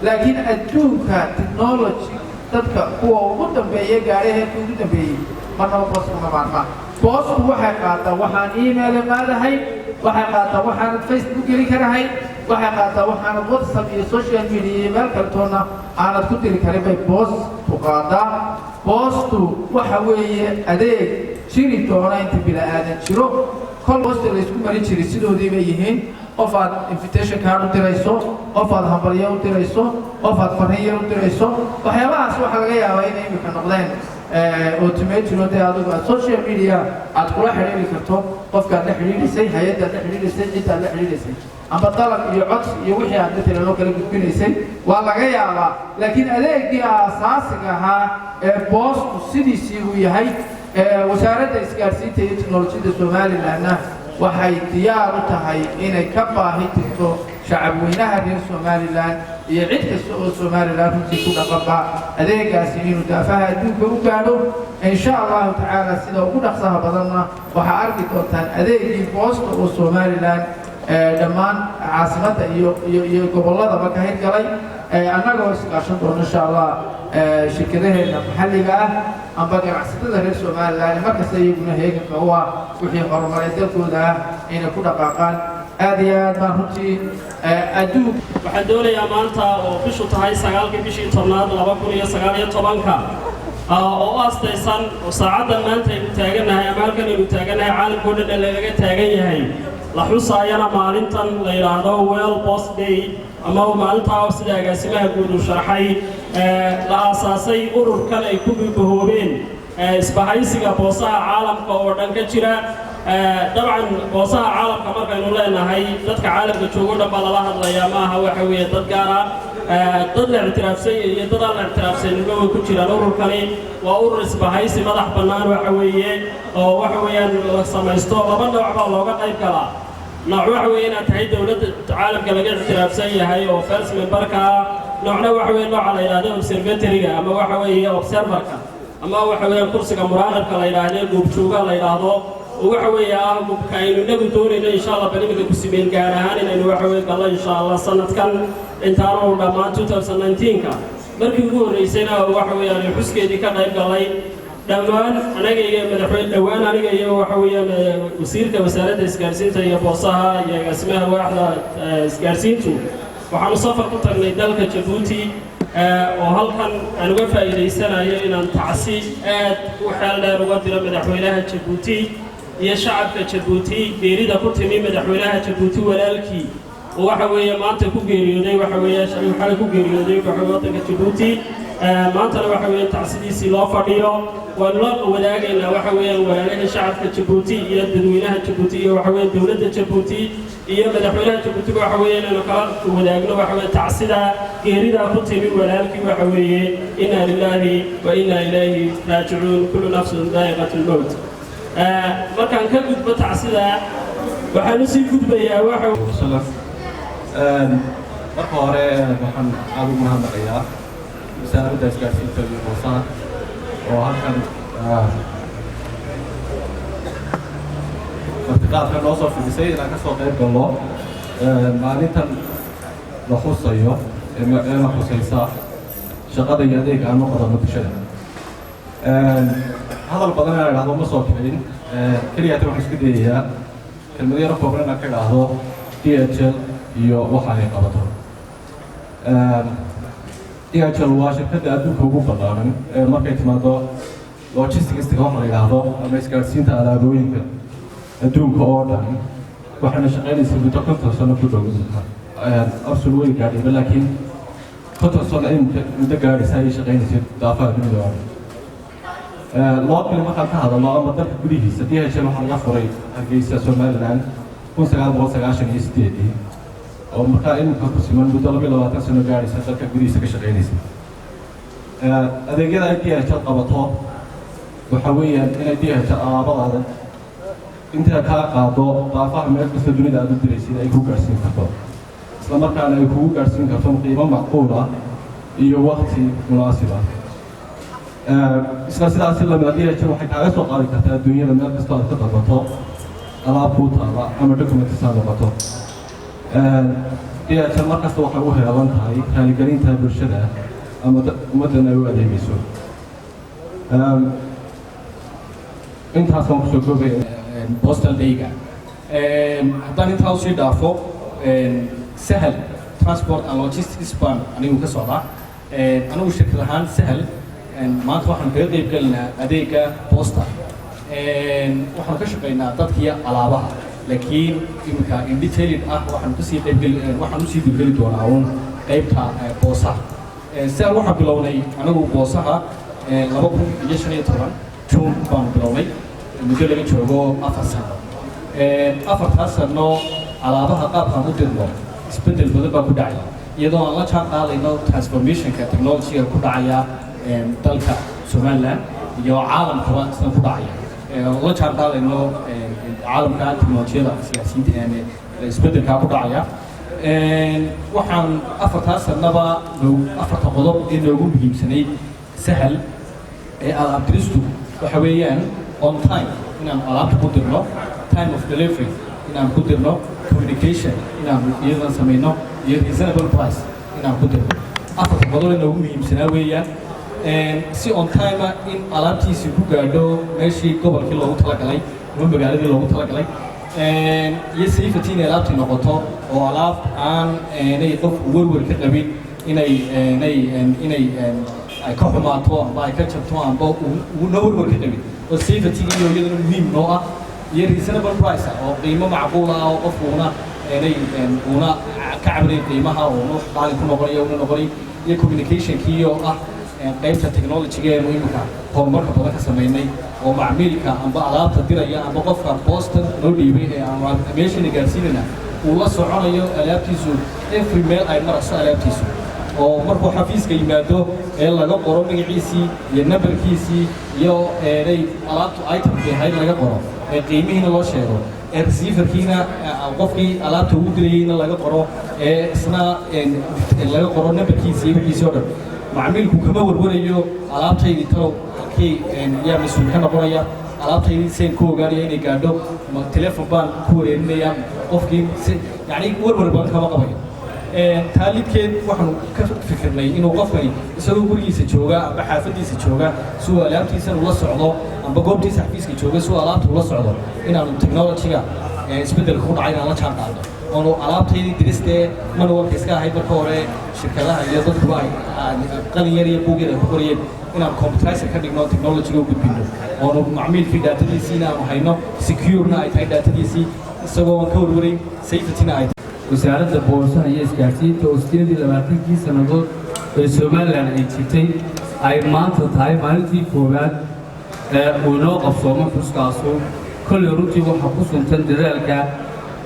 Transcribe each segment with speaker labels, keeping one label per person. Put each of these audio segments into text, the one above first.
Speaker 1: laakiin adduunka technology dadka kuwa ugu dambeeya gaadhaheedka ugu dambeeyey marnaba booska ma maarmaan boosku waxay qaataa waxaan email qaadahay waxay qaataa waxaanad Facebook geli karahay waxay qaataa waxaanad WhatsApp iyo social media iyo meel kaletoona aanad ku diri karin bay boostu qaadaa boostu waxa weeye adeeg jiri doona inta bila'aadan jiro kol boosta la isku marin jiray sidoodii bay yihiin qof aad invitation card u dirayso qof aad hambalyo u dirayso qof aad fariin yar u dirayso waxyaabahaas waxaa laga yaabaa inay imika noqdeen automated oo dee adigu aad social media aad kula xidhiiri karto qofkaad la xidhiidhisay hay-addaad la xidhiidhisay ciddaad la xidhiidhisay amba dalab iyo codsi iyo wixii aad matalan oo kala gudbinaysay waa laga yaabaa laakiin adeegii aasaasiga ahaa ee boostu sidiisii uu yahay wasaaradda isgaarsiinta iyo teknolojiyadda somalilandna waxay diyaar u tahay inay ka baahi tirto shacabweynaha reer somaliland iyo cid kasta oo somaliland runtii ku dhaqanba adeegaasi inuu daafaha adduunka u gaadho insha allahu tacaala sida ugu dhaqsaha badanna waxaa arki doontaan adeegii boosta oo somaliland dhammaan caasimadda iyo gobolladaba ka hirgalay annagoo iskaashan doono insha allah shirkadaheena maxalliga ah amba ganacsatada reer somaliland markasta iyaguna heeganka u ah wixii horumaray dalkooda ah inay ku dhaqaaqaan aad iyo aad baan runtii adduun
Speaker 2: waxaan doonayaa maanta oo bishu tahay 9 bishii 10aad 2019 oo aastaysan oo saacaddan maanta aynu taaganahay ama halkan aynu taaganahay caalamkoo dhan lagaga taagan yahay la xusaayana maalintan la yidhaahdo World Post Day ama maalintaa sida agaasimaha guud u sharxay la aasaasay ururkan ay ku bihoobeen isbahaysiga boosaha caalamka oo dhan ka jira dabcan boosaha caalamka markaynu leenahay dadka caalamka joogo dhan baa lala hadlayaa maaha waxa weeye dad gaar ah dad la ictiraafsan iyo dad aan la ictiraafsaninba way ku jiraan ururkani waa urur isbahaysi madax bannaan waxa weeye oo waxa weeyaan la samaysto laba nooc baa looga qayb galaa nooc waxa weeye inaad tahay dowladda caalamka laga ictiraafsan yahay oo first memberka noocna waxa weeye nooca la yidhaahdo observatoryga ama waxa weeye observerka ama waxa weeye kursiga muraaqibka la yidhaahdo goobjooga la yidhaahdo waxa weeye mubka aynu nagu doonayno insha Allah barnaamijka ku simeyn gaar ahaan inaynu waxa weeye galno insha Allah sanadkan intaanu dhammaan 2019ka markii ugu horeysayna waxa weeye xuskeedii ka qayb galay dhammaan anaga iyo madaxweyne dhawaan aniga iyo waxa weeye wasiirka wasaaradda isgaarsiinta iyo boosaha iyo agaasimaha waaxda isgaarsiintu waxaanu safar ku tagnay dalka Djibouti oo halkan aan uga faa'iideysanayo inaan tacsi aad u xeel dheer uga diro madaxweynaha Djibouti iyo shacabka Djibouti geerida ku timi madaxweynaha Djibouti walaalkii oo waxa weeye maanta ku geeriyooday waxa weeye waxa ku geeriyooday wadanka Djibouti maantana waxa weeye tacsidiisii loo fadhiyo waan la wadaagaynaa waxa weeye walaalaha shacabka Djibouti iyo dadweynaha Djibouti iyo waxa weeye dawladda Djibouti iyo madaxweynaha Djibouti waxa weeye inaan kala wadaagno waxa weeye tacsida geerida ku timi walaalkii waxa weeye inna lillahi wa inna ilayhi raaji'uun kullu nafsin dha'iqatul maut markaan ka gudbo tacsida waxaan sii gudbayaa waxa
Speaker 3: marka hore waxaan aad ugu mahadnaqayaa wasaaradda isgaarsiinta iyo boosaha oo halkan martiqaadka noo soo fidisay inaan ka soo qayb galno maalintan la xusayo ee la xusaysa shaqada iyo adeega aan u qabanno bulshada hadal badan inaan idhaahdo ma soo kicin keliyaata waxaan isku dayayaa kelmado yaro kooban inaan ka idhaahdo DHL iyo waxa ay qabato DHL waa shirkadda adduunka ugu ballaaran markay timaado logistics-ka waxa la yidhaahdo ama isgaarsiinta alaabooyinka adduunka oo dhan waxayna shaqaynaysaa muddo 50 sano ku dhow absolute way gaadhay laakiin 50 sano muddo gaadhaysa ay shaqaynaysay daafaha dunida oo dhan loo kale markaan ka hadalno ama dalka gudihiisa DHL waxaa laga furay Hargeysa Somaliland 1998 oo markaa imika ku siman muddo 22 sano gaadhaysa dalka gudihiisa ka shaqaynaysa adeegyada ay DHL qabato waxa weeyaan inay DHL alaabadaada inta ka qaado daafaha meel kasta dunida aad u diraysid ay ku gaarsiin karto isla markaana ay kugu gaarsiin karto qiimo macquul ah iyo waqti munaasib ah isla sidaas la DHL waxay kaaga soo qaadi kartaa adduunyada meel kasta aad ka dalbato alaab ku taala ama document soo noqoto deetan markasta waxay u heelan tahay raaligelinta bulshada ama ummaddan ay u adeegayso intaasaan kusoo koobay
Speaker 4: postal day-ga haddaan intaa usii dhaafo sahal transport and logistics baan anigu ka socdaa anigu shirkad ahaan sahal maanta waxaan kaga qayb gelinaa adeega posta waxaan ka shaqaynaa dadkii alaabaha laakiin iminka indetailed ah waxaan usii dibgeli doonaa uun qaybta boosaha sahal waxaan bilownay anigu boosaha 2015 June baan bilownay muddo laga joogo 4 sano 4 sano alaabaha qaabkaan u dirno isbedel badan baa ku dhacaya iyadoo aan la jaan qaadayno transformationka technology-ga ku dhacaya dalka Somaliland iyo caalamkaba isna ku dhacaya la jaan qaadayno caalamka technology-da siyaasiyiinta isbedelka ku dhacaya waxaan 4 sanaba 4 qodob ee noogu muhiimsanay sahal alaab diristu waxa weeyaan on time inaan alaabta ku dirno time of delivery inaan ku dirno communication inaan iyadan samayno iyo reasonable price inaan ku dirno 4 qodob ee noogu muhiimsanaa weeyaan si on time in alaabtiisi ku gaadho meeshii gobolkii loogu talagalay ama magaaladii loogu talagalay iyo safety inay alaabtii noqoto oo alaab aan inay qof warwar ka qabin inay ay ka xumaato amba ay ka jabto amba uu warwar ka qabin oo safety iyo iyadana muhiim noo ah iyo reasonable price oo qiimo macquul ah oo qofkuuna una ka cabray qiimaha oo qaali ku noqonayo iyo communication-kii oo ah qaybta technology-ga ee muhiimka horumarka badan ka sameynay oo macmiilka amba alaabta diraya amba qofka postal loo dhiibay ee aan meesha gaarsiinayna uu la soconayo alaabtiisu every mail ay marayso alaabtiisu oo markuu xafiiska yimaado ee laga qoro magaciisii iyo numberkiisii iyo alaabtu itemkii ahayd laga qoro ee qiimihiina loo sheego ee receiverkiina qofkii alaabta ugu dirayeyna laga qoro ee isna laga qoro numberkiisii iyo wixiisii oo dhan macmiilku kama warwarayo alaabtaydii talow halkii yaa mas-uul ka noqonaya alaabtaydii seen ku ogaanaya inay gaadho telefon baan ku wareerinaya qofkii yani warwar badan kama qabayo taalidkeed waxaanu ka fikirnay inuu qofkani isagoo gurigiisa jooga amba xaafadiisa jooga si uu alaabtiisana ula socdo amba goobtiisa xafiiska jooga si uu alaabta ula socdo inaanu technology-ga isbeddelka ku dhacay inaan la jaan qaadno oonu alaabtaydii diristee manualka iska ahayd marka hore shirkadaha iyo dadkuba ay qalin yar iyo buug yar ay ku qorayeen inaan computerizer ka dhigno technology-ga u gudbino oonu macmiilkii daatadiisiina aanu hayno securena ay tahay daatadiisii isagoo aan ka warwarayn safety-na ay
Speaker 5: wasaaradda boosaha iyo isgaarsiinta oo 28 sannadood ee Somaliland ay jirtay ay maanta tahay maalintii koowaad ee uu noo qabsoomo xuskaasu kulli runtii waxa ku suntan dadaalka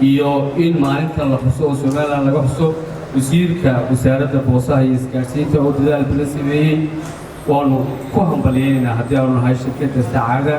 Speaker 5: iyo in maalinta la xuso oo Somaliland laga xuso wasiirka wasaaradda boosaha iyo isgaarsiinta oo dadaal badan sameeyay waanu ku hambalyeynaa haddii aanu nahay shirkadda saacada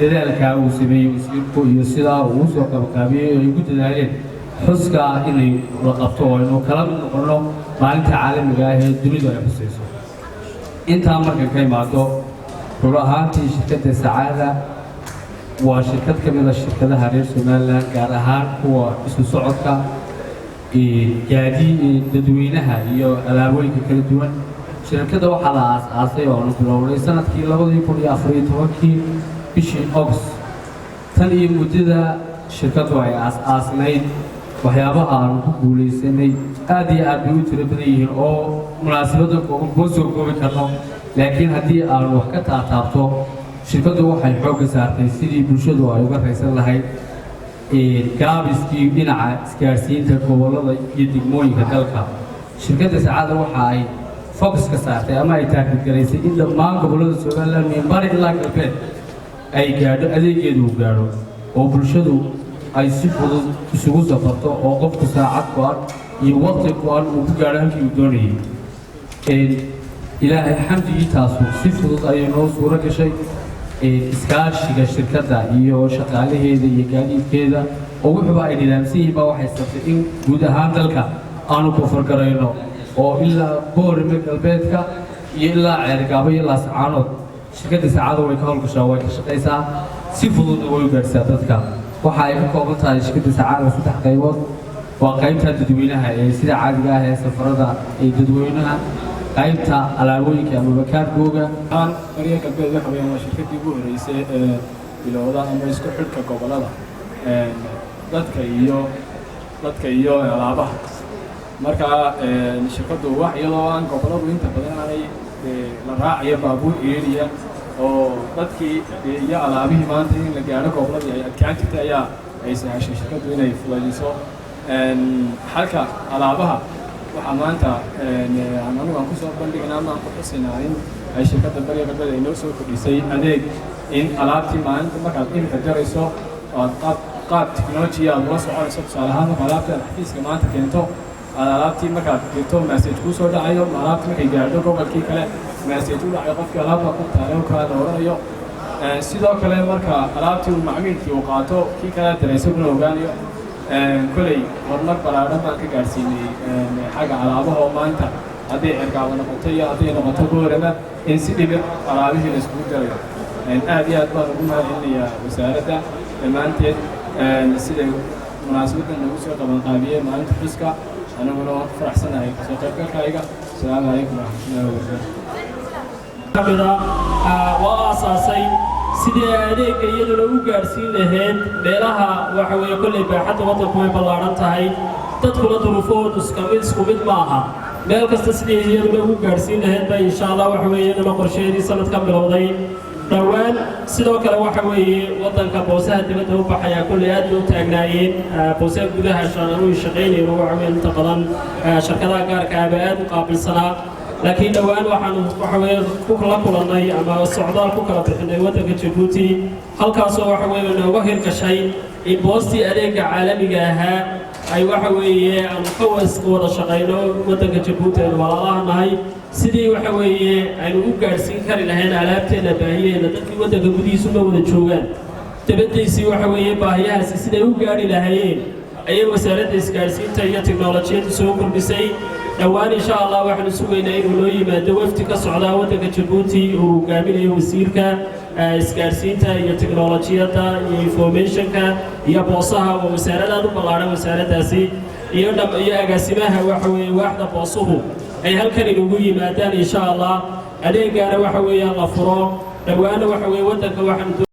Speaker 5: dadaalka uu sameeyay wasiirku iyo sidaa uu soo qabqaabiyay oo ay ku dadaaleen xuska inay la qabto oo inuu kala noqono maalinta caalamiga ah ee dunidu ay xusayso intaa marka ka imaado run ahaantii shirkadda saacada waa shirkad ka mid ah shirkadaha reer Somaliland gaar ahaan kuwa isu socodka dadweynaha iyo alaabooyinka kala duwan shirkadda waxaa la aasaasay oo bilownay sanadkii 2014 bishii August tan iyo muddada shirkaddu ay aasaasnayd waxyaabaha aan ku guulaysanay aad iyo aad bay u tiro badan yihiin oo munaasabadda kuma soo koobi karno laakiin haddii aan wax ka taataabto shirkaddu waxay xoogga saartay sidii bulshadu ay uga raysan lahayd gaabiskii dhinaca isgaarsiinta gobollada iyo degmooyinka dalka shirkadda saacada waxa ay focus ka saartay ama ay taargetgaraysay in dhammaan gobollada Somaliland min bari ilaa galbeed ay gaadho adeegeedu u gaadho oo bulshadu ay si fudud isugu safarto oo qofku saacad go'an iyo waqti go'an uu ku gaadho halkii uu doonayay ilaahay xamdigii taasu si fudud ayay noo suuro gashay iskaashiga shirkadda iyo shaqaalaheeda iyo gaadiidkeeda oo wuxuuba ay nidaamsan yihiin baa waxay sabtay in guud ahaan dalka aanu ku fargarayno oo ilaa boorime galbeedka iyo ilaa ceergaabo iyo laascaanood shirkadda saacada way ka howlgashaa way ka shaqaysaa si fududna way u gaadhsaa dadka waxa ay ka kooban tahay shirkadda saacada 3 qaybood waa qaybta dadweynaha ee sida caadiga ah ee safarada ee dadweynaha qaybta alaabooyinka ama bakaarkooga
Speaker 4: Bariga Galbeed waxa weeyaan waa shirkadii ugu horeysay ee bilowda ama isku xidhka gobolada dadka iyo alaabaha marka shirkadu wax iyadoo aan goboladu inta badan aanay la raacayo baabuur area oo dadkii iyo alaabihii maanta in la gaaro goboladii ay adkaan jirtay ayaa ay sahashay shirkadu inay fududeyso halka alaabaha waxaa maanta anigu aan kusoo bandhignaa ama aan ku xusinaa in ay shirkadda Bariga Galbeed ay noo soo kordhisay adeeg in alaabtii maalinta markaad iminka jarayso aad qaab technology aad ula soconayso tusaale ahaan marka alaabtii aad xafiiska maanta keento aad alaabtii markaad dirto message kuu soo dhacayo alaabtii markay gaadho gobolkii kale message u dhacayo qofkii alaabta ku taale kaa dooranayo sidoo kale marka alaabtii uu macmiilkii uu qaato kii kale dareysaguna ogaanayo kolay horumar ballaaran baan ka gaarsiinay xagga alaabaha oo maanta hadday cirkaaba noqoto iyo hadday noqoto boorama in si dhibir alaabihii la iskugu jarayo aad iyo aad baan ugu mahadcelinayaa wasaaradda dhammaanteed siday munaasabaddan nagu soo qabanqaabiyeen maalinta xuska anaguna waan ku faraxsanahay kasoo qaybgalkayga asalaamu calaykum waraxmatullahi wabarakaatu
Speaker 2: waa aasaasay sidii adeegga iyaduna u gaadhsiin lahayd meelaha waxa weeye kollay baaxadda waddanku way ballaaran tahay dadkuna duruufahoodu isku mid ma aha meel kasta sidii iyaduna ugu gaadhsiin lahayd ba insha allah waxa weeye iyaduna qorsheedii sanadka bilowday dhowaan sidoo kale waxa weeye waddanka boosaha dibadda u baxaya kollay aad u taagnaayeen boosaha gudaha shaqaalaha shaqaynayeen waxa weeye inta badan shirkadaha gaarka ah aad u qaabilsanaa laakiin dhowaan waxaan waxa weeye la kulannay ama socdaal ku kala bixinay waddanka Djibouti halkaasoo waxa weeye nooga hirgashay in boostii adeegga caalamiga ahaa ay waxa weeye aan ka wada shaqayno waddanka Djibouti ee walaalaha nahay sidii waxa weeye aynu u gaadhsiin kari lahayn alaabteena baahiyeena dadkii waddanka gudihiisu ma wada joogaan dabadiisii waxa weeye baahiyahaasi siday u gaadhi lahaayeen ayay wasaaradda isgaadhsiinta iyo tiknoolajiyadda soo kordhisay dhowaan insha allah waxaanu sugaynaa inuu noo yimaado wafdi ka socdaa waddanka Djibouti uu hogaaminayo wasiirka isgaadhsiinta iyo tiknoolajiyadda iyo informationka iyo boosaha oo wasaaradaad u ballaaran wasaaraddaasi iyo agaasimaha waxa weeye waaxda boosuhu ay halkan inugu yimaadaan insha allah adeegaana waxa weeye la furo dhowaana waxa weeye waddanka waxaanu